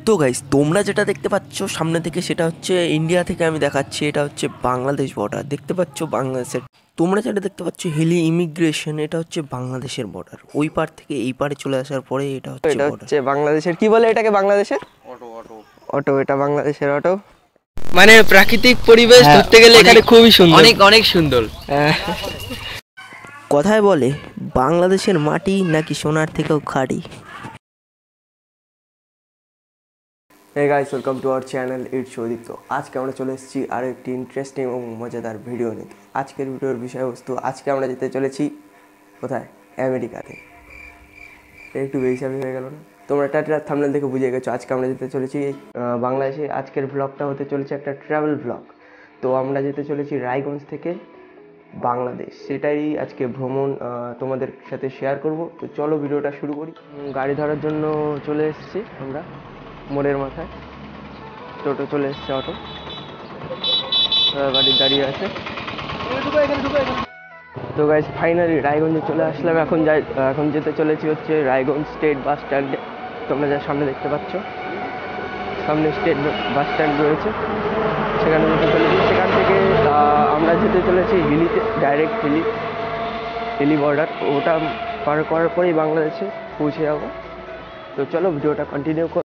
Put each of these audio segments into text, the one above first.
তো গাইস তোমরা যেটা দেখতে পাচ্ছ সামনে থেকে সেটা হচ্ছে ইন্ডিয়া থেকে আমি দেখাচ্ছি, এটা হচ্ছে বাংলাদেশ বর্ডার। দেখতে পাচ্ছ বাংলাদেশের, তোমরা যেটা দেখতে পাচ্ছ হিলি ইমিগ্রেশন, এটা হচ্ছে বাংলাদেশের বর্ডার। ওই পার থেকে এই পারে চলে আসার পরে এটা হচ্ছে বাংলাদেশের, কি বলে এটাকে, বাংলাদেশের অটো। অটো অটো এটা বাংলাদেশের অটো। মানে প্রাকৃতিক পরিবেশ ধরতে গেলে এখানে খুবই সুন্দর, অনেক অনেক সুন্দর। কথায় বলে বাংলাদেশের মাটি নাকি সোনার থেকেও খাঁটি। Hey guys, welcome to our channel it's Soudipta. আজকে আমরা চলে এসেছি আরও একটি ইন্টারেস্টিং এবং মজাদার ভিডিও নিয়ে। আজকের ভিডিওর বিষয়বস্তু, আজকে আমরা যেতে চলেছি কোথায়, আমেরিকাতে। একটু বেহিসাবি হয়ে গেল না? তোমরা টাইটেল থাম্বনেল দেখে বুঝে গেছো আজকে আমরা যেতে চলেছি বাংলাদেশে। আজকের ব্লগটা হতে চলেছে একটা ট্রাভেল ব্লগ। তো আমরা যেতে চলেছি রায়গঞ্জ থেকে বাংলাদেশ, সেটাই আজকে ভ্রমণ তোমাদের সাথে শেয়ার করব। তো চলো ভিডিওটা শুরু করি। গাড়ি ধরার জন্য চলে এসেছি আমরা মোড়ের মাথায়। টোটো চলে এসছে, অটো গাড়ি দাঁড়িয়ে আছে। তো গাইস ফাইনালি রায়গঞ্জে চলে আসলাম। এখন যেতে চলেছি হচ্ছে রায়গঞ্জ স্টেট বাস স্ট্যান্ডে। তোমরা যা সামনে দেখতে পাচ্ছ, সামনে স্টেট বাস স্ট্যান্ড রয়েছে, সেখানে যেতে চলেছি। সেখান থেকে আমরা যেতে চলেছি হিলিতে, ডাইরেক্ট হিলি বর্ডার। ওটা পার করার পরেই বাংলাদেশে পৌঁছে যাবো। তো চলো ভিডিওটা কন্টিনিউ কর।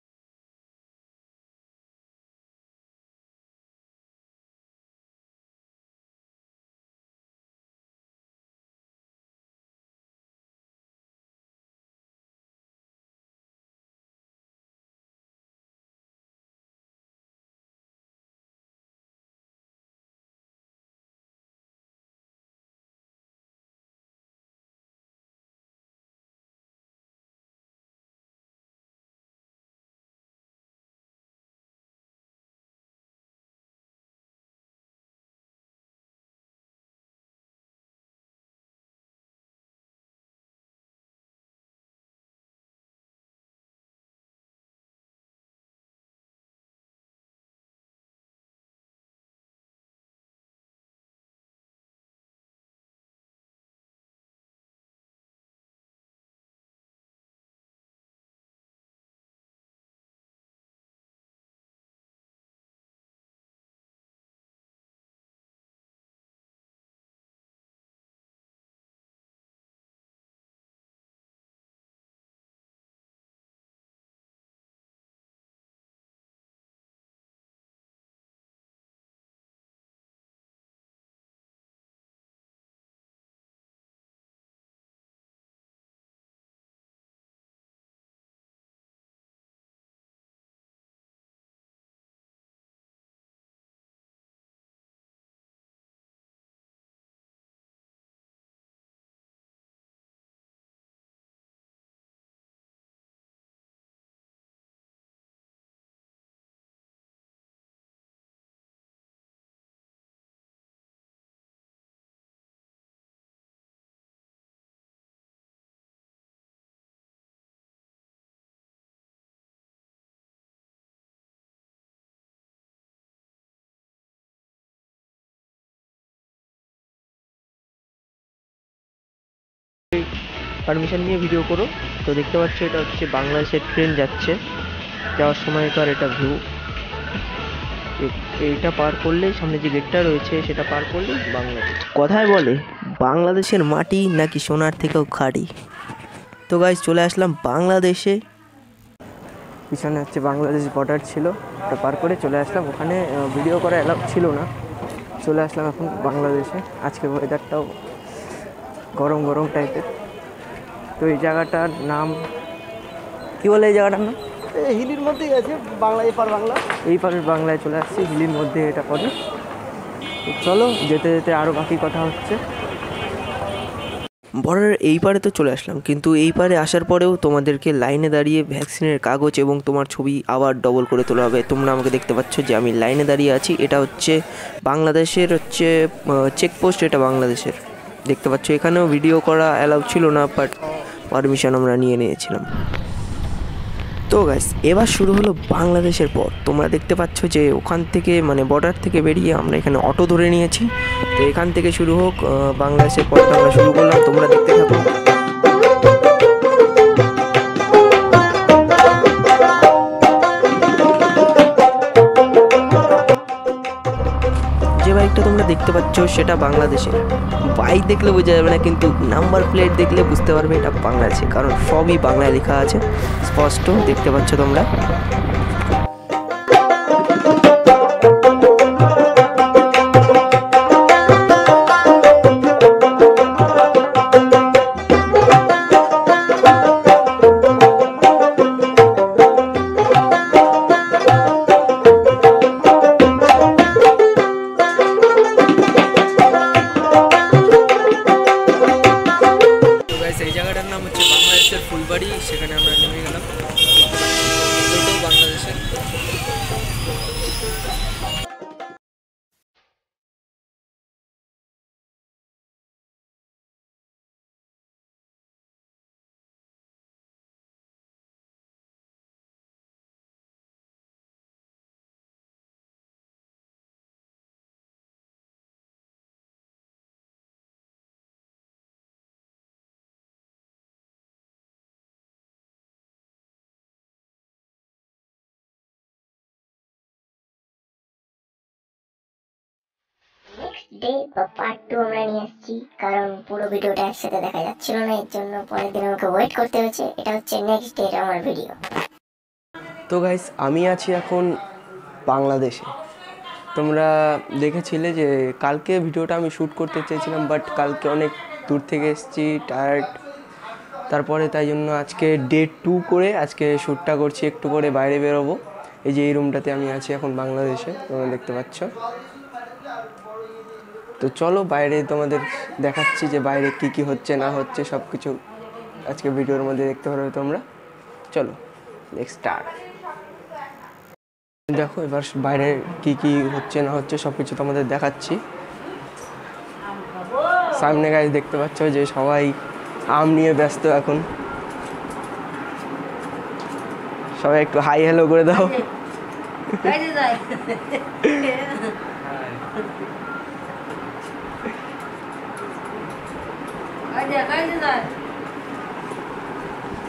পারমিশন নিয়ে ভিডিও করো। তো দেখতে পাচ্ছ এটা হচ্ছে বাংলাদেশের ট্রেন যাচ্ছে, যাওয়ার সময়কার এটা ভিউ। এইটা পার করলেই সামনে যে গেটটা রয়েছে সেটা পার করলেই বাংলাদেশ। কথায় বলে বাংলাদেশের মাটি নাকি সোনার থেকেও খাঁটি। তো গাইস চলে আসলাম বাংলাদেশে। পিছনে হচ্ছে বাংলাদেশ বর্ডার ছিল, ওটা পার করে চলে আসলাম। ওখানে ভিডিও করা অ্যালাউ ছিল না। চলে আসলাম এখন বাংলাদেশে। আজকে ওয়েদারটাও গরম গরম টাইপের। তো এই জায়গাটার নাম কি বলে, এই জায়গাটার নাম হিলির মধ্যেই আছে, বাংলা এপার বাংলা, এই পারের বাংলায় চলে আসছি, হিলির মধ্যে এটা পড়ে। তো চলো যেতে যেতে আরও বাকি কথা হচ্ছে। বর্ডারের এই পারে তো চলে আসলাম, কিন্তু এই পারে আসার পরেও তোমাদেরকে লাইনে দাঁড়িয়ে ভ্যাকসিনের কাগজ এবং তোমার ছবি আবার ডবল করে তোলা হবে। তোমরা আমাকে দেখতে পাচ্ছ যে আমি লাইনে দাঁড়িয়ে আছি। এটা হচ্ছে বাংলাদেশের হচ্ছে চেকপোস্ট, এটা বাংলাদেশের। দেখতে পাচ্ছ এখানেও ভিডিও করা অ্যালাউ ছিল না, বাট পারমিশন আমরা নিয়ে নিয়েছিলাম। তো গাইস এবার শুরু হলো বাংলাদেশের পথ। তোমরা দেখতে পাচ্ছ যে ওখান থেকে মানে বর্ডার থেকে বেরিয়ে আমরা এখানে অটো ধরে নিয়েছি। তো এখান থেকে শুরু হোক বাংলাদেশের পথটা আমরা শুরু করলাম, তোমরা দেখতে থাকো। যে বাইকটা তোমরা দেখতে পাচ্ছ সেটা বাংলাদেশের। বাইক দেখলে বোঝা যাবে না, কিন্তু নাম্বার প্লেট দেখলে বুঝতে পারবে এটা বাংলাদেশে, কারণ সবই বাংলায় লেখা আছে, স্পষ্ট দেখতে পাচ্ছ তোমরা। এই জায়গাটার নাম হচ্ছে বাংলাদেশের ফুলবাড়ি, সেখানে আমরা নেমে গেলাম। এটাও বাংলাদেশের। নেক্সট ডে বা পার্ট 2 আমরা নিয়ে আসছি, কারণ পুরো ভিডিওটা একসাথে দেখা যাচ্ছিল না, এর জন্য পরের দিন আমাকে ওয়েট করতে হয়েছে। এটা হচ্ছে নেক্সট ডে আমার ভিডিও। তো গাইস, আমি আছি এখন বাংলাদেশে। তোমরা দেখেছিলে যে কালকে ভিডিওটা আমি শ্যুট করতে চেয়েছিলাম, বাট কালকে অনেক দূর থেকে এসেছি, টায়ার্ড। তারপরে তাই জন্য আজকে ডে 2 করে আজকে শ্যুটটা করছি, একটু করে বাইরে বেরোবো। এই যে এই রুমটাতে আমি আছি এখন বাংলাদেশে, তোমরা দেখতে পাচ্ছ। তো চলো বাইরে তোমাদের দেখাচ্ছি যে বাইরে কি কি হচ্ছে না হচ্ছে, সব কিছু আজকে ভিডিওর মধ্যে দেখতে পারবে তোমরা। চলো লেটস স্টার্ট। দেখো এবার বাইরে কি কি হচ্ছে না হচ্ছে সব কিছু তোমাদের দেখাচ্ছি। সামনে গাইজ দেখতে পাচ্ছ যে সবাই আম নিয়ে ব্যস্ত এখন। সবাই একটু হাই হ্যালো করে দাও।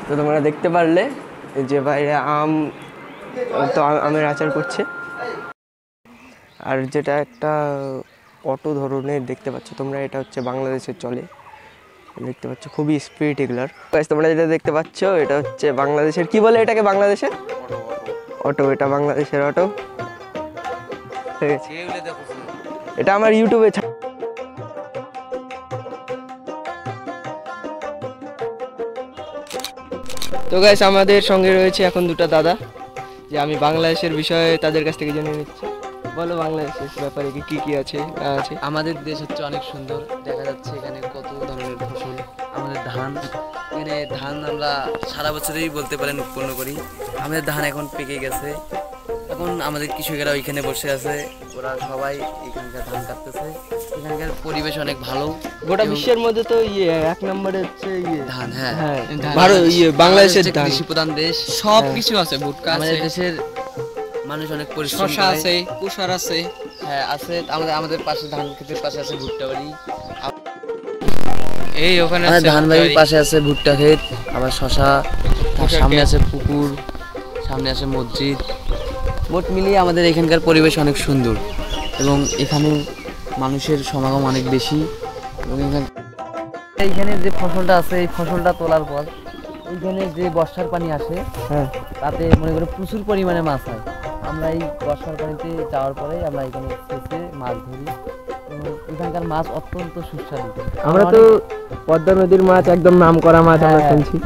তো তোমরা দেখতে পারলে যে বাইরে আম, তো আমের আচার করছে। আর যেটা একটা অটো ধরনের দেখতে পাচ্ছ তোমরা, এটা হচ্ছে বাংলাদেশের চলে, দেখতে পাচ্ছ খুবই স্পিড এগুলার। তোমরা যেটা দেখতে পাচ্ছ এটা হচ্ছে বাংলাদেশের, কি বলে এটাকে বাংলাদেশের অটো, এটা বাংলাদেশের অটো। ঠিক আছে, এটা আমার ইউটিউবে তো গাইস আমাদের সঙ্গে রয়েছে এখন দুটো দাদা, যে আমি বাংলাদেশের বিষয়ে তাদের কাছ থেকে জেনে নিচ্ছি। বলো বাংলাদেশের ব্যাপারে কি কি আছে না আছে। আমাদের দেশ হচ্ছে অনেক সুন্দর, দেখা যাচ্ছে এখানে কত ধরনের ফসল। আমাদের ধান, এখানে ধান আমরা সারা বছরই বলতে পারেন উৎপন্ন করি। আমাদের ধান এখন পেকে গেছে, এখন আমাদের কৃষকেরা ওইখানে বসে আছে, ওরা সবাই এখানকার ধান কাটতেছে। এখানকার পরিবেশ অনেক ভালো। গোটা বিশ্বের মধ্যে তো এক নম্বরে হচ্ছে ধান, হ্যাঁ ভারত, বাংলাদেশের ধান। কৃষি প্রধান দেশ, সব কিছু আছে। ভুট্টা আমাদের দেশের মানুষ অনেক পরিশ্রম করে। আছে, কুষার আছে, হ্যাঁ আছে। আমাদের পাশে ধান ক্ষেতের পাশে আছে ভুট্টা বাড়ি। এই ওখানে ধান বাড়ির পাশে আছে ভুট্টা ক্ষেত, আবার শশা, তার সামনে আছে পুকুর, সামনে আছে মসজিদ। মোট মিলিয়ে আমাদের এখানকার পরিবেশ অনেক সুন্দর এবং এখানে মানুষের সমাগম অনেক বেশি। এবং এইখানে যে ফসলটা আছে, এই ফসলটা তোলার পর এইখানে যে বর্ষার পানি আসে, হ্যাঁ, তাতে মনে করে প্রচুর পরিমাণে মাছ হয়। আমরা এই বর্ষার পানিতে যাওয়ার পরে আমরা এখানে সেচে মাছ ধরি এবং এখানকার মাছ অত্যন্ত সুস্বাদু। আমরা তো পদ্মা নদীর মাছ, একদম নাম করা মাছ আমরা শুনছি।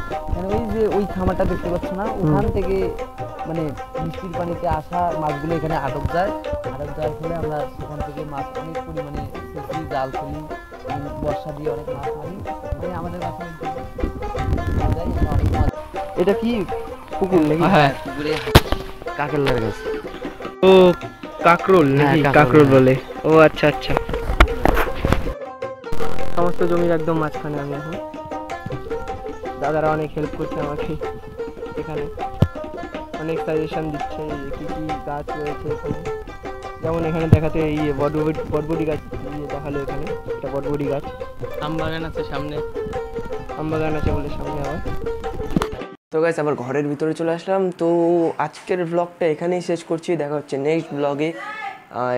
ওই যে ওই খামারটা দেখতে পাচ্ছ না, ওখান থেকে মানে বৃষ্টির পানিতে আসা মাছগুলো এখানে আটক যায়। আটক যাওয়ার ফলে আমরা সেখান থেকে মাছ অনেক পরিমাণে সেচি, জাল ফেলি, বর্ষা দিয়ে অনেক মাছ মারি। মানে আমাদের বাসায় এটা কি পুকুর নাকি? হ্যাঁ, পুকুরে কাঁকড়ার গাছ। ও কাকরোল নাকি? কাকরোল বলে। ও আচ্ছা আচ্ছা। সমস্ত জমির একদম মাঝখানে আমি এখন। দাদারা অনেক হেল্প করছে আমাকে, এখানে অনেক সাজেশন দিচ্ছে কি কি গাছ রয়েছে এখানে। যেমন এখানে দেখাতে বটবটি গাছ দেখালো, এখানে এটা বটবটি গাছ। আম বাগান আছে সামনে, আম বাগান আছে বলে সামনে আবার। তো গাইস আবার ঘরের ভিতরে চলে আসলাম। তো আজকের ব্লগটা এখানেই শেষ করছি, দেখা হচ্ছে নেক্সট ব্লগে।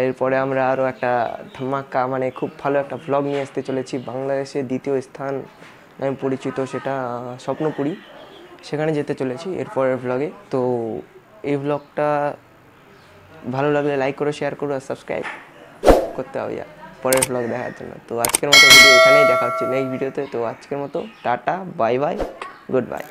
এরপরে আমরা আরও একটা ধামাকা মানে খুব ভালো একটা ভ্লগ নিয়ে আসতে চলেছি। বাংলাদেশের দ্বিতীয় স্থান নামে পরিচিত সেটা স্বপ্নপুরী, সেখানে যেতে চলেছি এরপরের ভ্লগে। তো এই ভ্লগটা ভালো লাগলে লাইক করো, শেয়ার করো আর সাবস্ক্রাইব করতে হবে পরের ভ্লগ দেখার জন্য। তো আজকের মতো ভিডিও এখানেই, দেখা হচ্ছে নেক্সট ভিডিওতে। তো আজকের মতো tata, bye bye, good bye.